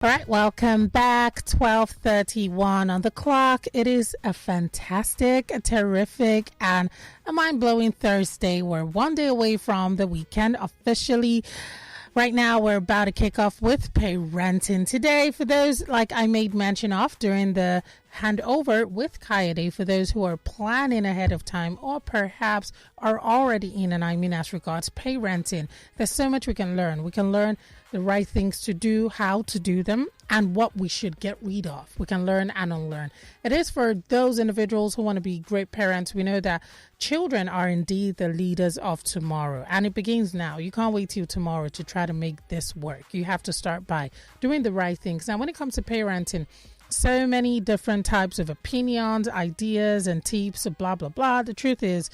All right, welcome back. 12:31 on the clock. It is a fantastic, a terrific, and a mind-blowing Thursday. We're one day away from the weekend officially. Right now, we're about to kick off with parenting today. For those, like I made mention of during the handover with Kayode, for those who are planning ahead of time or perhaps are already in, and I mean as regards parenting, there's so much we can learn. We can learn the right things to do, how to do them, and what we should get rid of. We can learn and unlearn. It is for those individuals who want to be great parents. We know that children are indeed the leaders of tomorrow, and it begins now. You can't wait till tomorrow to try to make this work. You have to start by doing the right things. Now, when it comes to parenting, so many different types of opinions, ideas, and tips, blah, blah, blah. The truth is,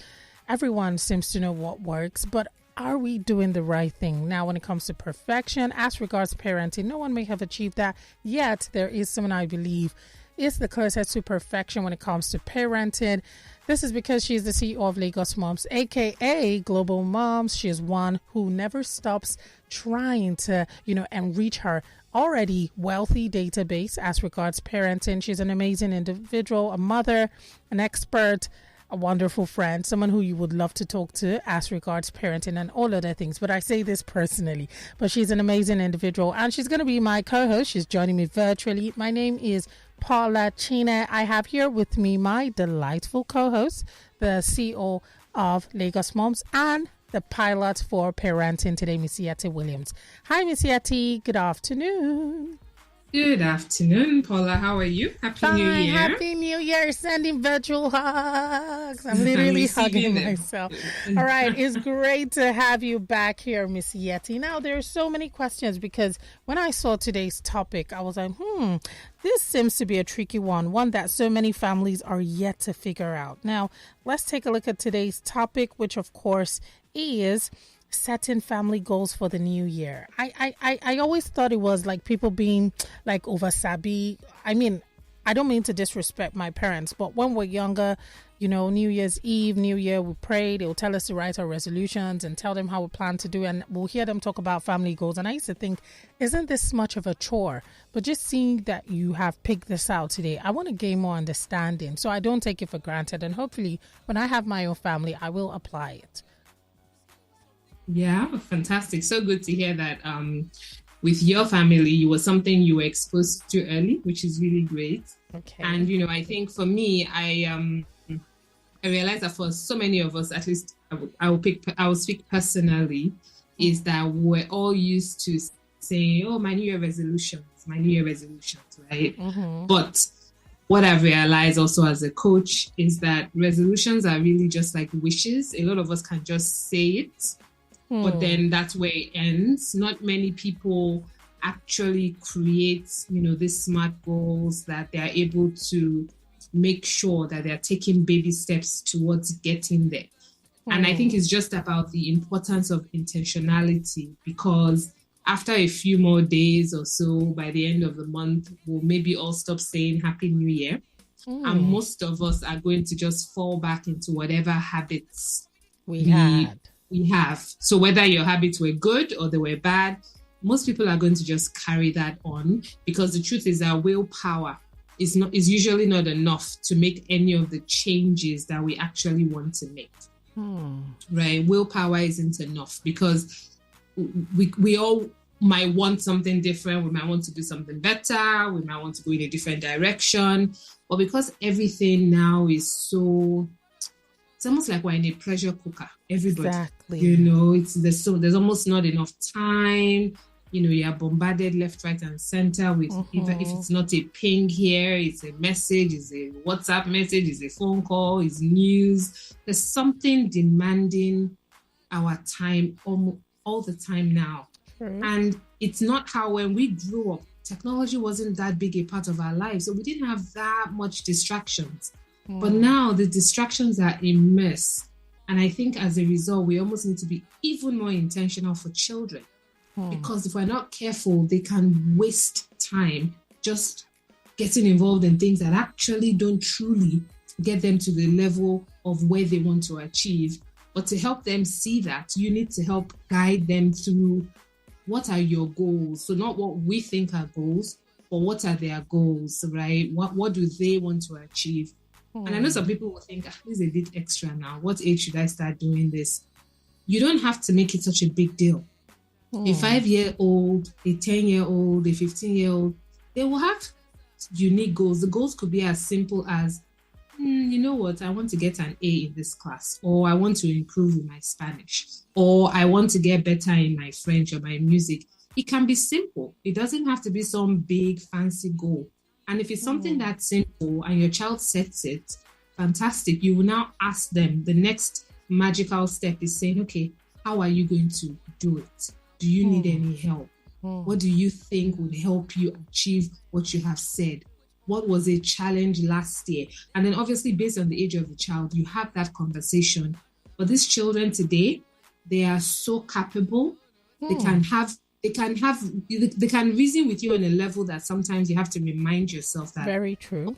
everyone seems to know what works, but are we doing the right thing? Now, when it comes to perfection, as regards parenting, no one may have achieved that yet. There is someone I believe is the closest to perfection when it comes to parenting. This is because she's the CEO of Lagos Moms, aka Global Moms. She is one who never stops trying to, enrich her already wealthy database as regards parenting. She's an amazing individual, a mother, an expert, a wonderful friend, someone who you would love to talk to as regards parenting and all other things. But I say this personally, but she's an amazing individual and she's going to be my co-host. She's joining me virtually. My name is Paula Chine. I have here with me my delightful co-host, the CEO of Lagos Moms and the pilot for parenting today, Miss Yetty Williams. Hi, Miss Yetty. Good afternoon. Good afternoon, Paula. How are you? Happy New Year. Happy New Year. Sending virtual hugs. I'm literally hugging myself. All right. It's great to have you back here, Miss Yetty. Now, there are so many questions because when I saw today's topic, I was like, this seems to be a tricky one that so many families are yet to figure out. Now, let's take a look at today's topic, which, of course, is setting family goals for the new year. I always thought it was like people being like over sabi. I mean, I don't mean to disrespect my parents, but when we're younger, New Year's Eve, New Year, we pray. They'll tell us to write our resolutions and tell them how we plan to do, and we'll hear them talk about family goals. And I used to think, isn't this much of a chore? But just seeing that you have picked this out today, I want to gain more understanding, so I don't take it for granted. And hopefully, when I have my own family, I will apply it. Yeah, fantastic. So good to hear that with your family, you were something you were exposed to early, which is really great. Okay. And, I think for me, I realized that for so many of us, at least I will speak personally, is that we're all used to saying, oh, my New Year resolutions, right? Mm-hmm. But what I've realized also as a coach is that resolutions are really just like wishes. A lot of us can just say it. But then that's where it ends. Not many people actually create, these smart goals that they're able to make sure that they're taking baby steps towards getting there. And I think it's just about the importance of intentionality, because after a few more days or so, by the end of the month, we'll maybe all stop saying Happy New Year. And most of us are going to just fall back into whatever habits we have. So whether your habits were good or they were bad, most people are going to just carry that on, because the truth is that willpower is usually not enough to make any of the changes that we actually want to make. Right? Willpower isn't enough, because we all might want something different. We might want to do something better. We might want to go in a different direction. But because everything now is so... It's almost like we're in a pressure cooker. Everybody, exactly. There's almost not enough time. You are bombarded left, right, and center with even if it's not a ping here, it's a message, it's a WhatsApp message, it's a phone call, it's news. There's something demanding our time all the time now. And it's not how when we grew up, technology wasn't that big a part of our lives, so we didn't have that much distractions. But now the distractions are immense. And I think as a result, we almost need to be even more intentional for children. Because if we're not careful, they can waste time just getting involved in things that actually don't truly get them to the level of where they want to achieve. But to help them see that, you need to help guide them through what are your goals? So not what we think are goals, but what are their goals, right? What do they want to achieve? And I know some people will think, this is a bit extra now. What age should I start doing this? You don't have to make it such a big deal. A 5-year-old, a 10-year-old, a 15-year-old, they will have unique goals. The goals could be as simple as, you know what, I want to get an A in this class, or I want to improve in my Spanish, or I want to get better in my French or my music. It can be simple. It doesn't have to be some big fancy goal. And if it's something that's simple and your child sets it, fantastic. You will now ask them. The next magical step is saying, okay, how are you going to do it? Do you need any help? What do you think would help you achieve what you have said? What was a challenge last year? And then obviously based on the age of the child, you have that conversation. But these children today, they are so capable. They can reason with you on a level that sometimes you have to remind yourself that very true.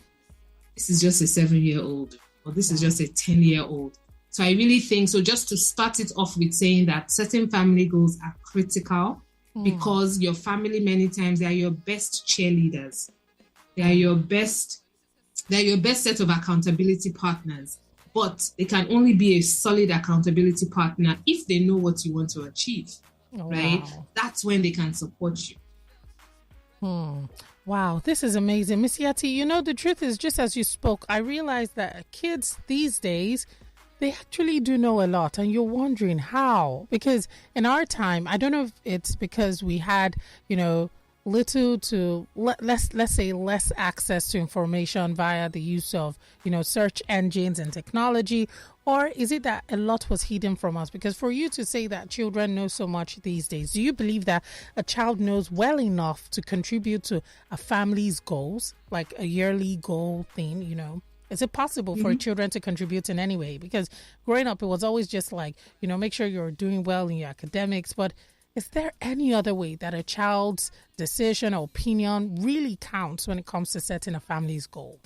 This is just a 7-year-old, or this is just a 10-year-old. So I really think, so just to start it off with saying that certain family goals are critical because your family, many times, they are your best cheerleaders. They are your best set of accountability partners. But they can only be a solid accountability partner if they know what you want to achieve. Right? Wow. That's when they can support you. Wow, this is amazing. Miss Yetty, you know, the truth is, just as you spoke, I realized that kids these days, they actually do know a lot. And you're wondering how? Because in our time, I don't know if it's because we had, you know, little to let's say less access to information via the use of, you know, search engines and technology, or is it that a lot was hidden from us? Because for you to say that children know so much these days, do you believe that a child knows well enough to contribute to a family's goals, like a yearly goal thing, you know? Is it possible for children to contribute in any way? Because growing up, it was always just like, you know, make sure you're doing well in your academics, but is there any other way that a child's decision or opinion really counts when it comes to setting a family's goal?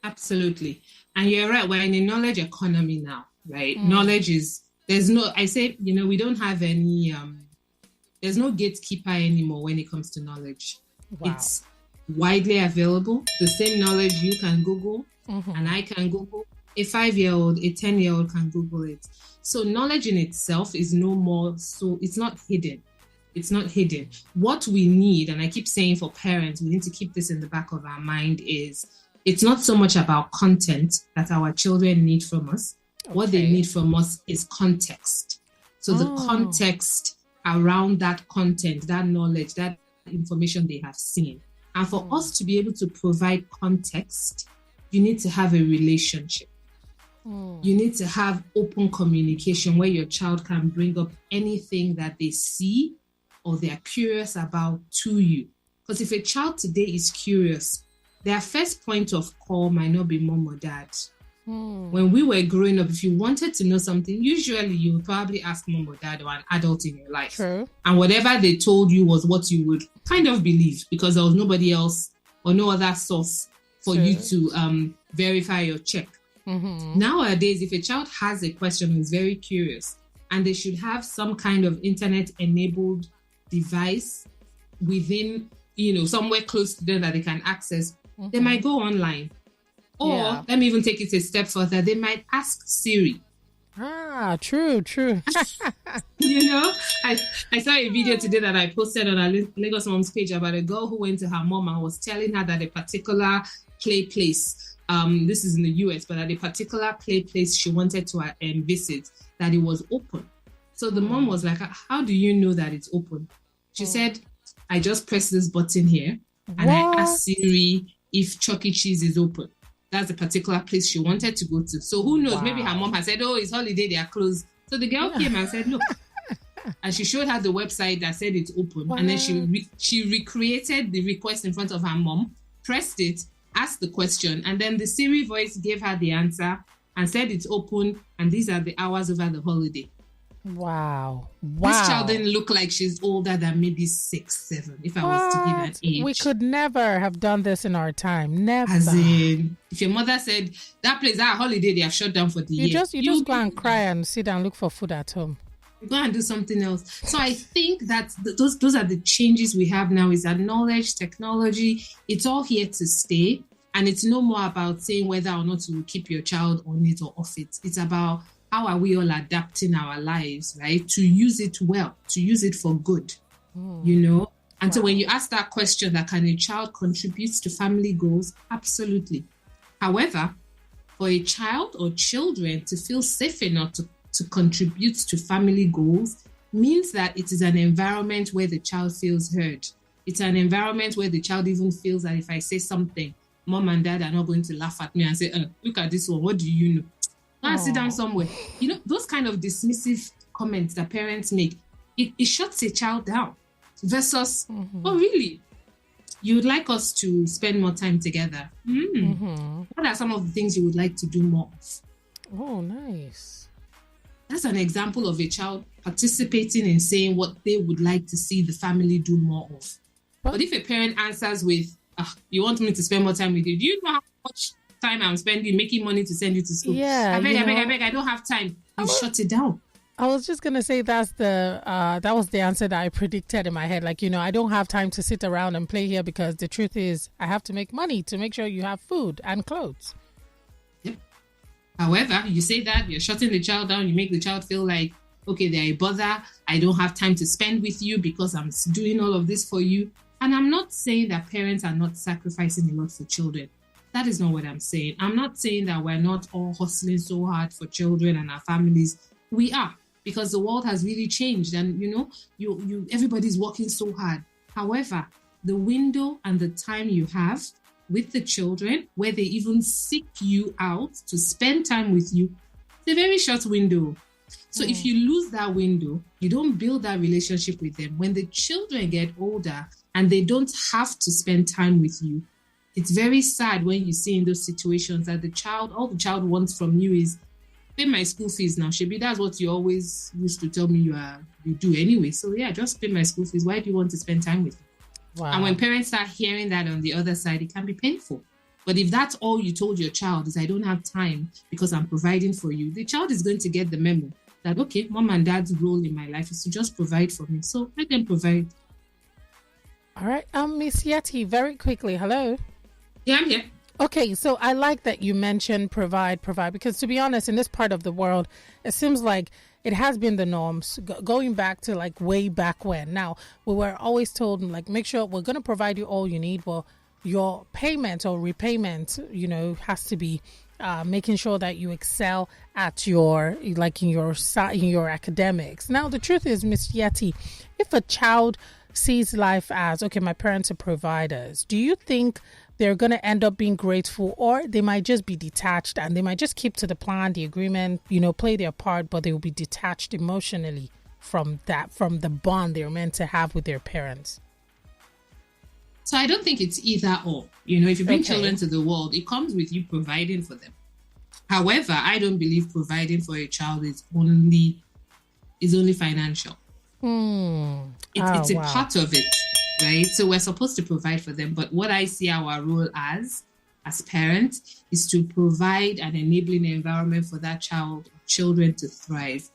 Absolutely. And you're right. We're in a knowledge economy now, right? Knowledge is, we don't have any, there's no gatekeeper anymore when it comes to knowledge. Wow. It's widely available. The same knowledge you can Google and I can Google. A 5-year-old, a 10-year-old can Google it. So knowledge in itself is no more, so it's not hidden. It's not hidden. What we need, and I keep saying for parents, we need to keep this in the back of our mind, is it's not so much about content that our children need from us. Okay. What they need from us is context. So the context around that content, that knowledge, that information they have seen. And for us to be able to provide context, you need to have a relationship. You need to have open communication where your child can bring up anything that they see or they're curious about to you. Because if a child today is curious, their first point of call might not be mom or dad. When we were growing up, if you wanted to know something, usually you would probably ask mom or dad or an adult in your life. True. And whatever they told you was what you would kind of believe, because there was nobody else or no other source for you to verify your check. Nowadays, if a child has a question, is very curious, and they should have some kind of internet-enabled device within, somewhere close to them that they can access, they might go online. Or let me even take it a step further. They might ask Siri. True. I saw a video today that I posted on our Lagos Mom's page about a girl who went to her mom and was telling her that a particular play place, this is in the US, but at a particular play place she wanted to visit, that it was open. So the mom was like, how do you know that it's open? She said, I just press this button here and I asked Siri if Chuck E. Cheese is open. That's a particular place she wanted to go to. So who knows? Maybe her mom had said, it's holiday, they are closed. So the girl came and said, look. And she showed her the website that said it's open. And then she recreated the request in front of her mom, pressed it, asked the question, and then the Siri voice gave her the answer and said it's open, and these are the hours over the holiday. Wow. This child didn't look like she's older than maybe 6, 7, if I was to give an age. We could never have done this in our time. Never. As in, if your mother said, that place, that holiday, they are shut down for the year. You just go and cry and sit and look for food at home. go and do something else. So I think that those are the changes we have now, is that knowledge, technology, it's all here to stay. And it's no more about saying whether or not you will keep your child on it or off it. It's about how are we all adapting our lives, right? To use it well, to use it for good, And so when you ask that question, that can a child contribute to family goals? Absolutely. However, for a child or children to feel safe enough to contribute to family goals means that it is an environment where the child feels heard. It's an environment where the child even feels that if I say something, mom and dad are not going to laugh at me and say, look at this one, what do you know? Go and sit down somewhere. Those kind of dismissive comments that parents make, it shuts a child down versus, oh, really? You would like us to spend more time together. What are some of the things you would like to do more of? Oh, nice. That's an example of a child participating in saying what they would like to see the family do more of. But if a parent answers with, you want me to spend more time with you, do you know how much time I'm spending making money to send you to school? Yeah, I beg, I don't have time. You shut it down. I was just going to say that was the answer that I predicted in my head. Like, I don't have time to sit around and play here because the truth is I have to make money to make sure you have food and clothes. Yep. However, you say that, you're shutting the child down, you make the child feel like, okay, they're a bother. I don't have time to spend with you because I'm doing all of this for you. And I'm not saying that parents are not sacrificing a lot for children. That is not what I'm saying. I'm not saying that we're not all hustling so hard for children and our families. We are, because the world has really changed and, everybody's working so hard. However, the window and the time you have with the children, where they even seek you out to spend time with you, it's a very short window. So if you lose that window, you don't build that relationship with them. When the children get older and they don't have to spend time with you, it's very sad when you see in those situations that all the child wants from you is, pay my school fees now. Shebi, that's what you always used to tell me you do anyway. So yeah, just pay my school fees. Why do you want to spend time with me? Wow. And when parents start hearing that on the other side, it can be painful. But if that's all you told your child is, I don't have time because I'm providing for you, the child is going to get the memo that, okay, mom and dad's role in my life is to just provide for me. So let them provide. All right. Miss Yetty, very quickly. Hello. Yeah, I'm here. Okay, so I like that you mentioned provide, because to be honest, in this part of the world, it seems like it has been the norms going back to like way back when. Now, we were always told, like, make sure we're going to provide you all you need. Well, your payment or repayment, has to be making sure that you excel at in your academics. Now, the truth is, Miss Yetty, if a child sees life as, okay, my parents are providers, do you think they're going to end up being grateful, or they might just be detached and they might just keep to the plan, the agreement, play their part, but they will be detached emotionally from the bond they're meant to have with their parents? So I don't think it's either or. If you bring children to the world, it comes with you providing for them. However, I don't believe providing for a child is only financial. It's a part of it, right? So we're supposed to provide for them. But what I see our role as parents is to provide an enabling environment for that children to thrive.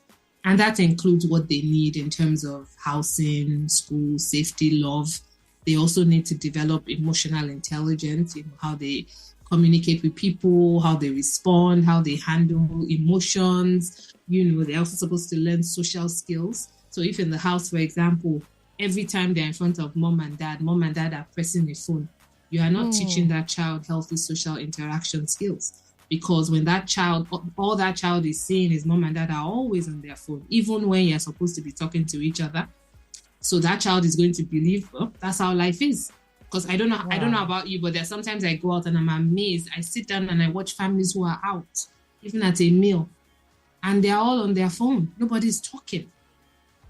And that includes what they need in terms of housing, school, safety, love. They also need to develop emotional intelligence, how they communicate with people, how they respond, how they handle emotions. They're also supposed to learn social skills. So if in the house, for example, every time they're in front of mom and dad are pressing a phone, you are not teaching that child healthy social interaction skills. Because when all that child is seeing is mom and dad are always on their phone, even when you're supposed to be talking to each other. So that child is going to believe, that's how life is. Because I don't know about you, but there's sometimes I go out and I'm amazed. I sit down and I watch families who are out, even at a meal, and they're all on their phone. Nobody's talking.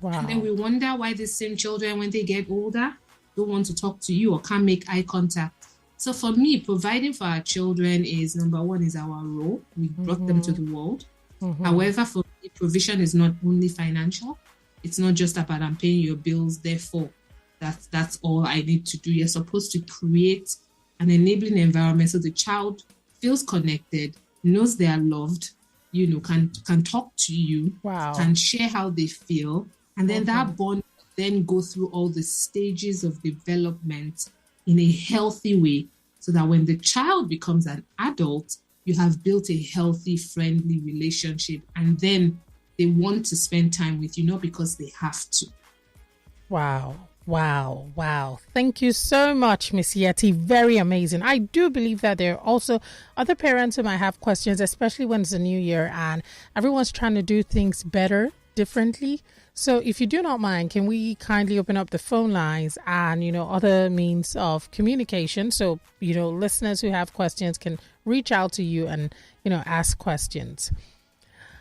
Wow. And then we wonder why these same children, when they get older, don't want to talk to you or can't make eye contact. So for me, providing for our children is, number one, is our role. We brought them to the world. However, for me, provision is not only financial. It's not just about I'm paying your bills, therefore that's all I need to do. You're supposed to create an enabling environment so the child feels connected, knows they are loved, can talk to you, Wow. can share how they feel, and then that bond then go through all the stages of development in a healthy way, so that when the child becomes an adult, you have built a healthy, friendly relationship, and then they want to spend time with you, not because they have to. Wow. Wow. Wow. Thank you so much, Miss Yetty. Very amazing. I do believe that there are also other parents who might have questions, especially when it's a new year and everyone's trying to do things better, differently. So if you do not mind, can we kindly open up the phone lines and, other means of communication? So, listeners who have questions can reach out to you and, ask questions.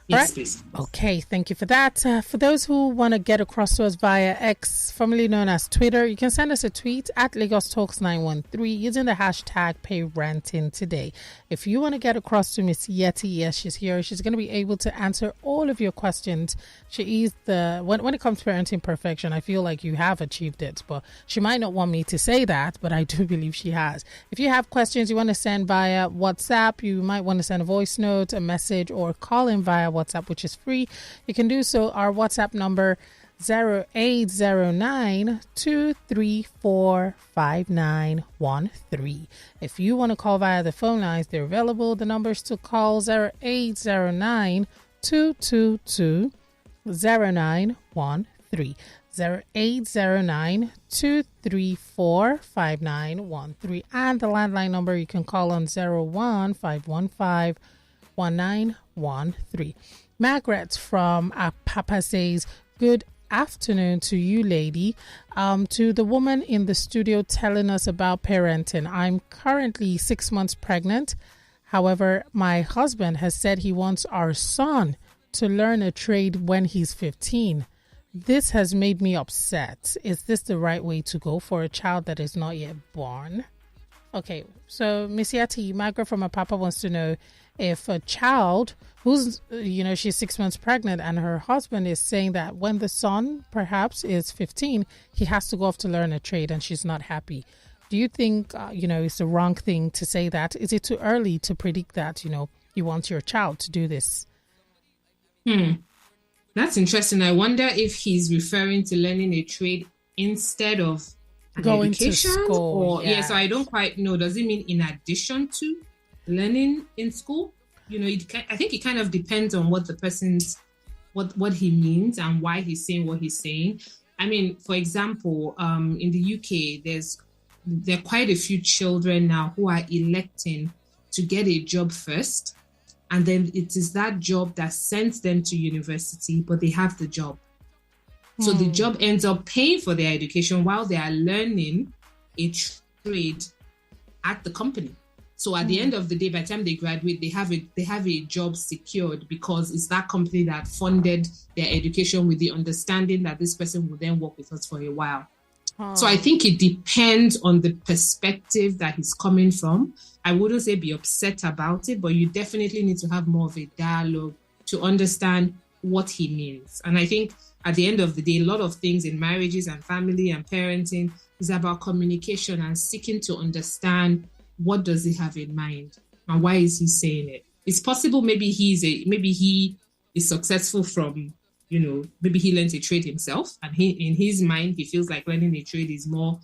Yes, please. Okay, thank you for that. For those who want to get across to us via X, formerly known as Twitter, you can send us a tweet at Lagos Talks 913 using the hashtag parenting today. If you want to get across to Miss Yetty, yes, she's here. She's going to be able to answer all of your questions. She is when it comes to parenting perfection, I feel like you have achieved it, but she might not want me to say that, but I do believe she has. If you have questions you want to send via WhatsApp, you might want to send a voice note, a message, or call in via WhatsApp, which is free. You can do so. Our WhatsApp number 0809-234-5913. If you want to call via the phone lines, they're available. The numbers to call 0809-222-0913. 0809-234-5913. And the landline number you can call on 01515-1913. Margaret from Papa says, good afternoon to you, lady. To the woman in the studio telling us about parenting. I'm currently 6 months pregnant. However, my husband has said he wants our son to learn a trade when he's 15. This has made me upset. Is this the right way to go for a child that is not yet born? Okay, so Miss Yetty, Margaret from Apapa wants to know if a child who's, she's 6 months pregnant and her husband is saying that when the son perhaps is 15, he has to go off to learn a trade and she's not happy. Do you think, it's the wrong thing to say that? Is it too early to predict that, you want your child to do this? That's interesting. I wonder if he's referring to learning a trade instead of going education, to school. So I don't quite know. Does it mean in addition to learning in school? I think it kind of depends on what the person's what he means and why he's saying what he's saying. I mean, for example, in the UK, there are quite a few children now who are electing to get a job first. And then it is that job that sends them to university, but they have the job. So the job ends up paying for their education while they are learning a trade at the company. So at the end of the day, by the time they graduate, they have a job secured because it's that company that funded their education with the understanding that this person will then work with us for a while. So I think it depends on the perspective that he's coming from. I wouldn't say be upset about it, but you definitely need to have more of a dialogue to understand what he means. And I think at the end of the day, a lot of things in marriages and family and parenting is about communication and seeking to understand what does he have in mind and why is he saying it. It's possible maybe he is successful from, maybe he learns a trade himself and in his mind, he feels like learning a trade is more,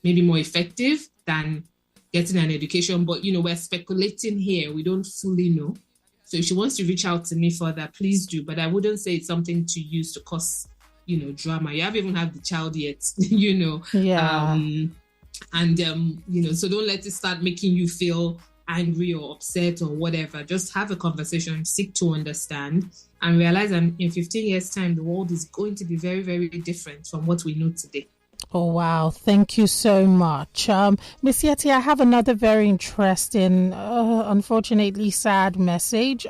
maybe more effective than getting an education. But, we're speculating here. We don't fully know. So if she wants to reach out to me further, please do. But I wouldn't say it's something to use to cause, drama. You haven't even had the child yet, Yeah. So don't let it start making you feel angry or upset or whatever. Just have a conversation, seek to understand, and realize that in 15 years' time, the world is going to be very, very different from what we know today. Oh, wow. Thank you so much. Miss Yetty, I have another very interesting, unfortunately sad message.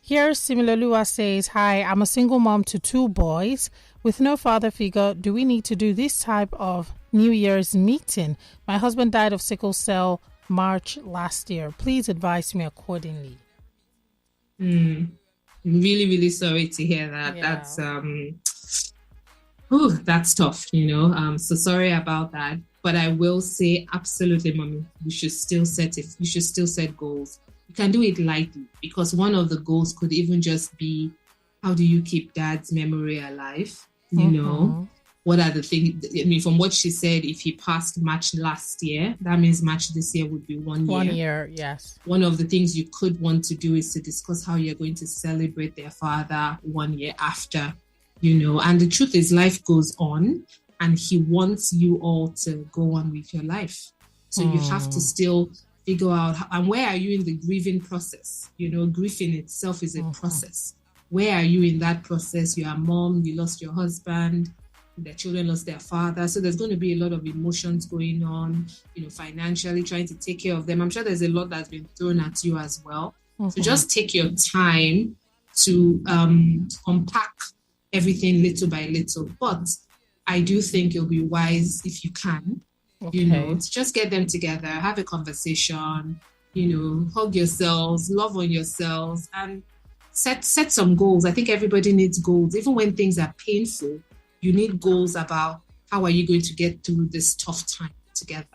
Here, Similolua says, hi, I'm a single mom to 2 boys with no father figure. Do we need to do this type of New Year's meeting? My husband died of sickle cell March last year. Please advise me accordingly. Really, really sorry to hear that. Yeah. That's tough, so sorry about that. But I will say absolutely, mommy, you should still set goals. you can do it lightly, because one of the goals could even just be, how do you keep dad's memory alive? You know, what are the things? I mean, from what she said, if he passed March last year, that means March this year would be 1 year. 1 year, yes. One of the things you could want to do is to discuss how you're going to celebrate their father 1 year after, you know. And the truth is, life goes on, and he wants you all to go on with your life. So you have to still figure out, and where are you in the grieving process? You know, grief in itself is a process. Where are you in that process? You're a mom, you lost your husband, their children lost their father. So there's going to be a lot of emotions going on, you know, financially trying to take care of them. I'm sure there's a lot that's been thrown at you as well. So just take your time to unpack everything little by little. But I do think it'll be wise, if you can, you know, to just get them together, have a conversation, you know, hug yourselves, love on yourselves, and set some goals. I think everybody needs goals. Even when things are painful, you need goals about how are you going to get through this tough time together.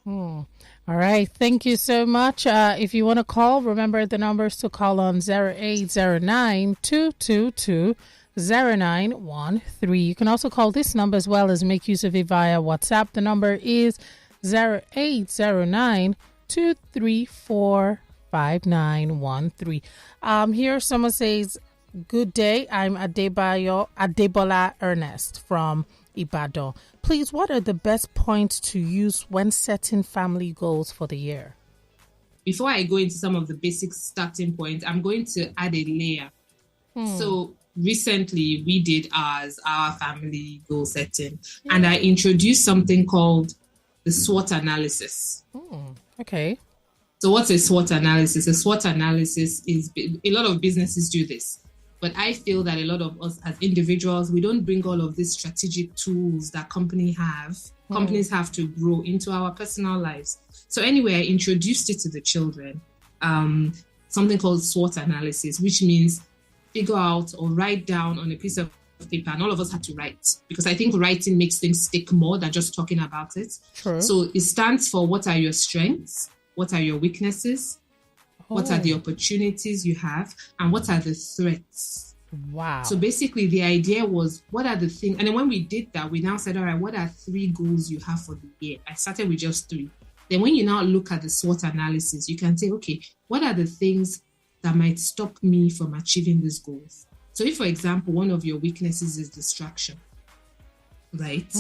All right. Thank you so much. If you want to call, remember the numbers to call on 0809-222-0913. You can also call this number as well as make use of it via WhatsApp. The number is 0809-234-5913. Here someone says, good day, I'm Adebola Ernest from Ibadan. Please, what are the best points to use when setting family goals for the year? Before I go into some of the basic starting points, I'm going to add a layer. So recently we did our family goal setting, and I introduced something called the SWOT analysis. Okay. So what's a SWOT analysis? A SWOT analysis is, a lot of businesses do this, but I feel that a lot of us as individuals, we don't bring all of these strategic tools that companies have to grow into our personal lives. So anyway, I introduced it to the children, something called SWOT analysis, which means figure out or write down on a piece of paper, and all of us had to write, because I think writing makes things stick more than just talking about it. True. So it stands for, what are your strengths? What are your weaknesses? What are the opportunities you have? And what are the threats? Wow. So basically the idea was, what are the things? And then when we did that, we now said, all right, what are 3 goals you have for the year? I started with just 3. Then when you now look at the SWOT analysis, you can say, okay, what are the things that might stop me from achieving these goals? So if, for example, one of your weaknesses is distraction, right?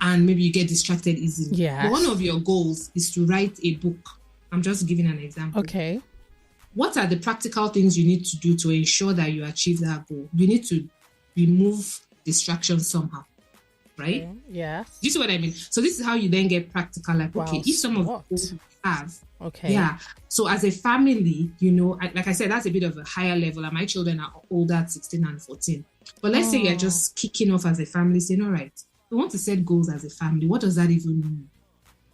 And maybe you get distracted easily. Yes. But one of your goals is to write a book. I'm just giving an example. Okay. What are the practical things you need to do to ensure that you achieve that goal? You need to remove distractions somehow, right? Okay. Yes. Do you see what I mean? So this is how you then get practical. Like, okay, if some of the goals you have, so as a family, you know, like I said, that's a bit of a higher level, and my children are older at 16 and 14. But let's say you're just kicking off as a family, saying, all right, we want to set goals as a family. What does that even mean?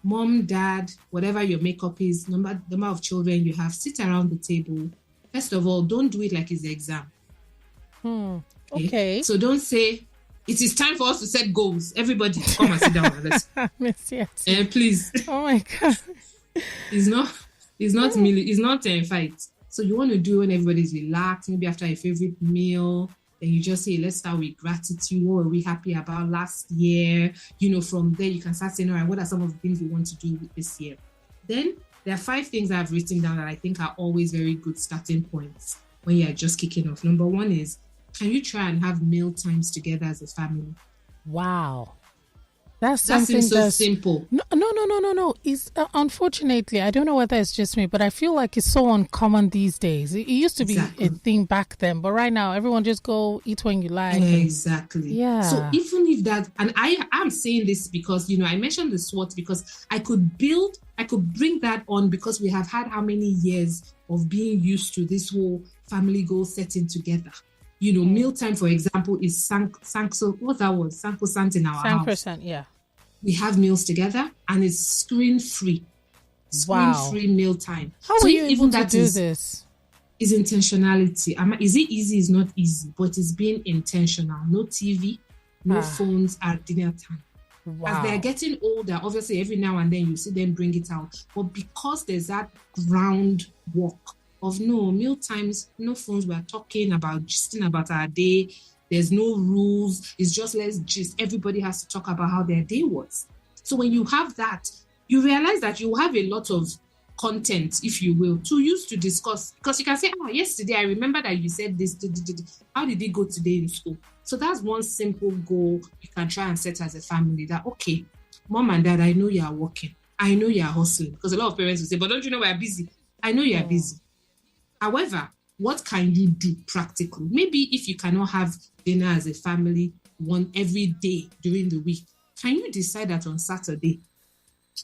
Mom, dad, whatever your makeup is, number of children you have, sit around the table. First of all, don't do it like it's the exam. Okay. So don't say, it is time for us to set goals. Everybody, come and sit down with us. Miss Yetty. Please. Oh my God. It's not a fight. So you want to do when everybody's relaxed, maybe after a favorite meal. Then you just say, let's start with gratitude. What were we happy about last year? You know, from there you can start saying, all right, what are some of the things we want to do this year? Then there are 5 things I've written down that I think are always very good starting points when you're just kicking off. Number 1 is, can you try and have meal times together as a family? Wow. That seems so simple. No. It's unfortunately, I don't know whether it's just me, but I feel like it's so uncommon these days. It used to be a thing back then, but right now everyone just go eat when you like. Exactly. Yeah. So even if that, and I'm saying this because, you know, I mentioned the SWOT because I could bring that on, because we have had how many years of being used to this whole family goal setting together. You know, mealtime, for example, is Sankosan in our house. Yeah. We have meals together, and it's screen-free. Screen-free mealtime. How are you able to do this? Is intentionality. Is it easy? It's not easy, but it's being intentional. No TV, no phones at dinner time. As they're getting older, obviously every now and then you see them bring it out. But because there's that groundwork of no meal times, no phones, we're talking about gisting about our day. There's no rules. It's just let's gist. Everybody has to talk about how their day was. So when you have that, you realize that you have a lot of content, if you will, to use to discuss. Because you can say, yesterday I remember that you said this. How did it go today in school? So that's one simple goal you can try and set as a family, that, okay, mom and dad, I know you are working. I know you are hustling. Because a lot of parents will say, but don't you know we're busy? I know you are busy. However, what can you do practically? Maybe if you cannot have dinner as a family one every day during the week, can you decide that on Saturday,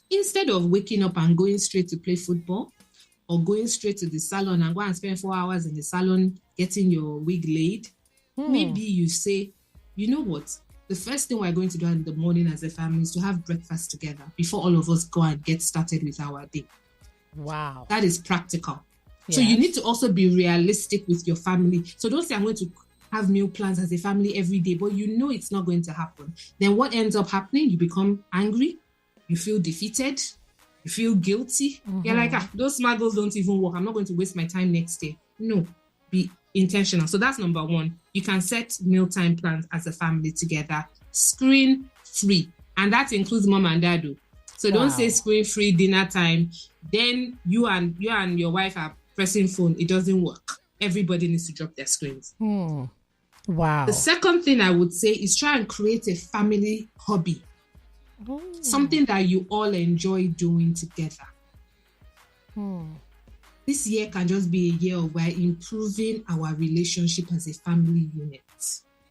instead of waking up and going straight to play football or going straight to the salon and go and spend 4 hours in the salon getting your wig laid, maybe you say, you know what? The first thing we're going to do in the morning as a family is to have breakfast together before all of us go and get started with our day. Wow. That is practical. Yes. So you need to also be realistic with your family. So don't say I'm going to have meal plans as a family every day, but you know it's not going to happen. Then what ends up happening? You become angry. You feel defeated. You feel guilty. You're like, those smart goals don't even work. I'm not going to waste my time next day. No, be intentional. So that's number one. You can set mealtime plans as a family together, screen free. And that includes mom and dad. So don't say screen free dinner time. Then you and your wife are pressing phone. It doesn't work. Everybody needs to drop their screens. Wow. The second thing I would say is try and create a family hobby. Something that you all enjoy doing together. This year can just be a year of we're improving our relationship as a family unit.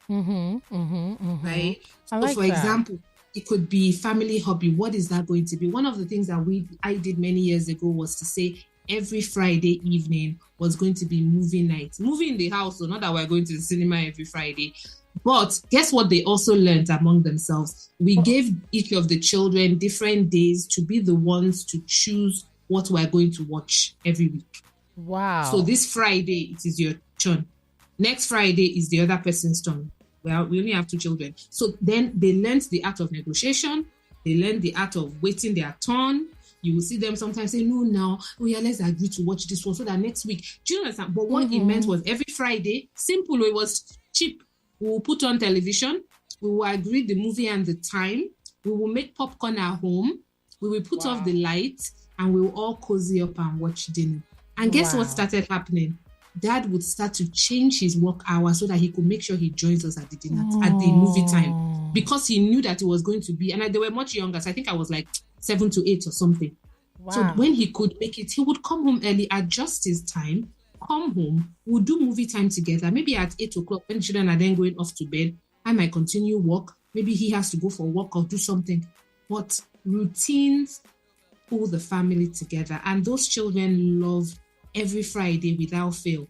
Right? I like for example, it could be family hobby. What is that going to be? One of the things that I did many years ago was to say every Friday evening was going to be movie night. Movie in the house, so not that we're going to the cinema every Friday. But guess what they also learned among themselves? We gave each of the children different days to be the ones to choose what we're going to watch every week. Wow. So this Friday, it is your turn. Next Friday is the other person's turn. Well, we only have 2 children. So then they learned the art of negotiation. They learned the art of waiting their turn. You will see them sometimes say, no, now, let's agree to watch this one so that next week. Do you understand? But what it meant was every Friday, simple, it was cheap. We will put on television. We will agree the movie and the time. We will make popcorn at home. We will put off the lights and we will all cozy up and watch dinner. And guess what started happening? Dad would start to change his work hours so that he could make sure he joins us at the dinner, at the movie time, because he knew that it was going to be, and they were much younger. So I think I was like 7 to 8 or something. Wow. So when he could make it, he would come home early, adjust his time, come home, we'll do movie time together. Maybe at 8 o'clock when children are then going off to bed, I might continue work. Maybe he has to go for work or do something. But routines pull the family together. And those children love every Friday without fail